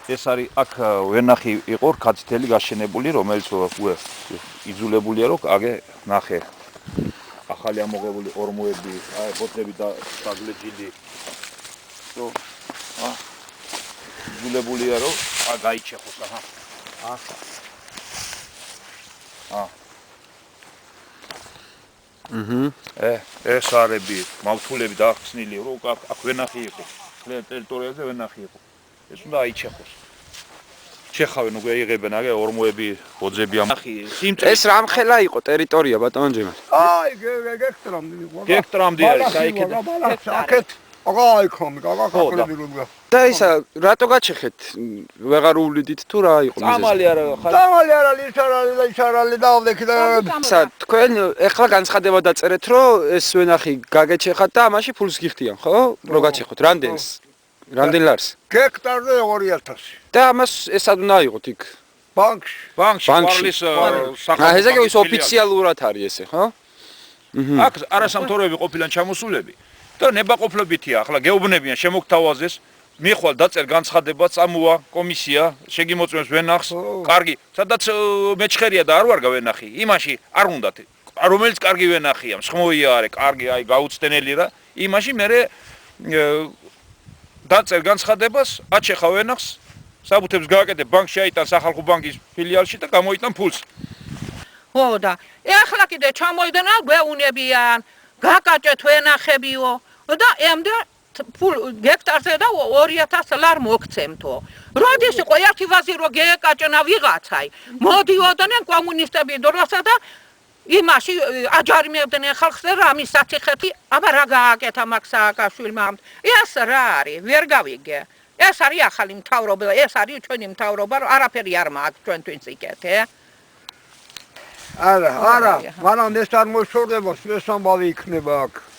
ეს არის აქ ვენახი იყო რქაცითელი გაშენებული, რომელიც იძულებულია რომ აგე ნახე. ახალი ამოღებული ორმოები, აი ბოთლები და დაგლეჯილი. იძულებულია რომ გაიჩეხოს აჰა. ეს არები, მავთულები დაახსნილი რომ აქ ვენახი იყო. ტერიტორიაზე ვენახი იყო. ეს უნდა აიჩეხოს. ჩეხავენ უკვე იღებენ აგე ორმოები, ბოძები ამახი. ეს რამხელა იყო ტერიტორია ბატონო ჯემალ? აი გექტრამდე იყო. გექტრამდე არის, საიქეთ. აქეთ აი ხომ და ისა რატო გაჩეხეთ? ვეღარ უვლიდით თუ რა იყო მიზეზი? წამალი არა ისარალი დავდექი და ისა თქვენ ეხლა განცხადება დაწერეთ რომ ეს ვენახი გაგეჩეხათ და ამაში ფულს გიხდიან ხო? რო გაჩეხოთ რამდენს? რამდენ ლარს? გექტარზე 2000. და ამას ესად უნდა აიღოთ იქ ბანკში. პარლის აა ესე ის ოფიციალურად არის ესე ხო? აქ არასამთავრობო ყოფილან ჩამოსულები და ნებაყოფლებითია, ახლა გეუბნებიან შემოგთავაზეს, მიხვალ დაწერ განცხადება, წამოვა კომისია, შეგიმოწმებს ვენახს, კარგი, სადაც მეჩხერია და არ ვარგა ვენახი, იმაში არ უნდათ, რომელიც კარგი ვენახია, მსხმოია არის, კარგი, აი გაუცდენელი რა, იმაში მე დაწერ განცხადებას, აჩეხა ვენახს, საბუთებს გააკეთებ ბანკში აიტან სახალხო ბანკის ფილიალში და გამოიტან ფულს. ხო და ეხლა კიდე ჩამოიდნენ გვეუნებიან, გაკაჭეთ ვენახებიო და ემდე გექტარზე და 2000 ლარ მოგცემთო. როდის იყო ერთი ვაზი რო გეკაჭნა ვიღაცაი. მოდიოდნენ კომუნისტები დროსა და იმაში აჯარიმებდნენ ხალხს და ამის საფიხეთი, აბა რა გააკეთა მაგ სააკაშვილმა. ეს რა არის? ვერ გავიგე. ეს არის ახალი მთავრობა, ეს არის ჩვენი მთავრობა, არაფერი არ მაქვს ჩვენთვის იკეთე. არა, მაგრამ ეს არ მოშორდება, ეს ამბავი იქნება აქ.